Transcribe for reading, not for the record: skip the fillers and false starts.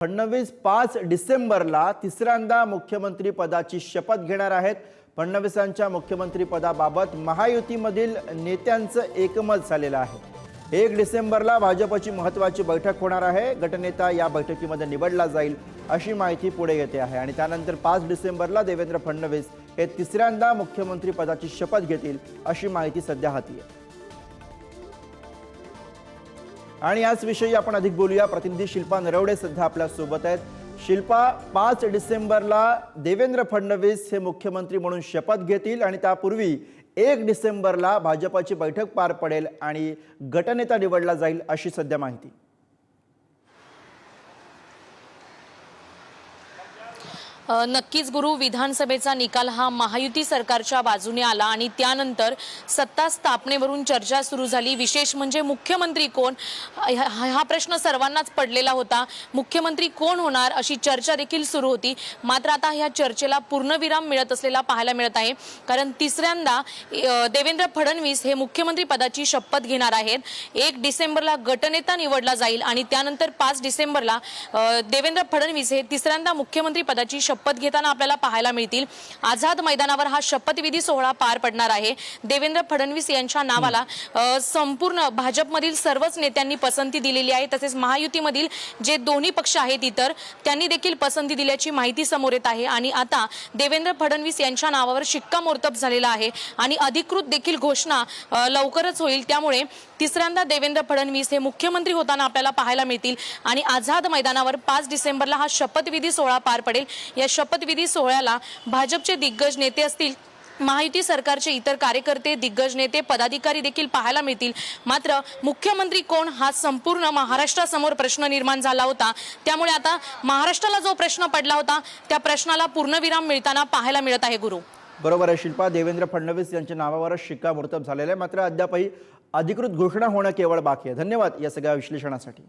फडणवीस 5 डिसेंबरला तिसऱ्यांदा मुख्यमंत्री पदाची शपथ घेणार आहेत। फडणवीसांच्या मुख्यमंत्री पदाबाबत महायुतीमधील नेत्यांचं एकमत झालेलं आहे। 1 डिसेंबरला भाजपची महत्त्वाची बैठक होणार आहे। गटनेता या बैठकीमध्ये निवडला जाईल अशी माहिती पुढे येते आहे आणि त्यानंतर 5 डिसेंबरला देवेंद्र फडणवीस हे तिसऱ्यांदा मुख्यमंत्री पदाची शपथ घेतील अशी माहिती सध्या हाती आहे। आणि याच विषयी आपण अधिक बोलूया। प्रतिनिधी शिल्पा नरवडे सध्या आपल्या सोबत आहेत। शिल्पा, 5 डिसेंबरला देवेंद्र फडणवीस हे मुख्यमंत्री म्हणून शपथ घेतील आणि त्यापूर्वी 1 डिसेंबरला भाजपची बैठक पार पडेल आणि गटनेता निवडला जाईल अशी सध्या माहिती। नक्कीच गुरु, विधानसभेचा निकाल हा महायुती सरकारच्या बाजूने आला आणि त्यानंतर सत्ता स्थापनेवरून चर्चा सुरू झाली। विशेष म्हणजे मुख्यमंत्री कोण हा प्रश्न सर्वांनाच पडलेला होता। मुख्यमंत्री कोण होणार अशी चर्चा देखील सुरू होती। मात्र आता ह्या चर्चेला पूर्णविराम मिळत असलेला पाहायला मिळत आहे, कारण तिसऱ्यांदा देवेंद्र फडणवीस हे मुख्यमंत्री पदाची शपथ घेणार आहेत। 1 डिसेंबरला गटनेता निवडला जाईल आणि त्यानंतर 5 डिसेंबरला देवेंद्र फडणवीस हे तिसऱ्यांदा मुख्यमंत्री पदाची शपथ घेताना आपल्याला पाहायला मिळतील। आझाद मैदानावर हा शपथविधी सोहळा पार पडणार आहे। देवेंद्र फडणवीस यांच्या नावाला संपूर्ण भाजपमधील सर्वच नेत्यांनी पसंती दिलेली आहे। तसेच महायुतीमधील जे दोन्ही पक्ष आहेत इतर त्यांनी देखील पसंती दिल्याची माहिती समोर येत आहे आणि आता देवेंद्र फडणवीस यांच्या नावावर शिक्कामोर्तब झालेला आहे आणि अधिकृत देखील घोषणा लवकरच होईल। त्यामुळे तिसऱ्यांदा देवेंद्र फडणवीस हे मुख्यमंत्री होताना आपल्याला पाहायला मिळतील आणि आझाद मैदानावर 5 डिसेंबरला हा शपथविधी सोहळा पार पडेल। या शपथविधी सोहळ्याला भाजपचे दिग्गज नेते असतील, महायुती सरकारचे इतर कार्यकर्ते, दिग्गज नेते, पदाधिकारी देखील पाहायला मिळतील। मात्र मुख्यमंत्री कोण हा संपूर्ण महाराष्ट्रासमोर प्रश्न निर्माण झाला होता। त्यामुळे आता महाराष्ट्राला जो प्रश्न पडला होता त्या प्रश्नाला पूर्णविराम मिळताना पाहायला मिळत आहे गुरु। बरोबर आहे शिल्पा, देवेंद्र फडणवीस यांच्या नावावर शिक्कामोर्तब झालेलं आहे। मात्र अद्यापही अधिकृत घोषणा होणं केवळ बाकी आहे। धन्यवाद या सगळ्या विश्लेषणासाठी।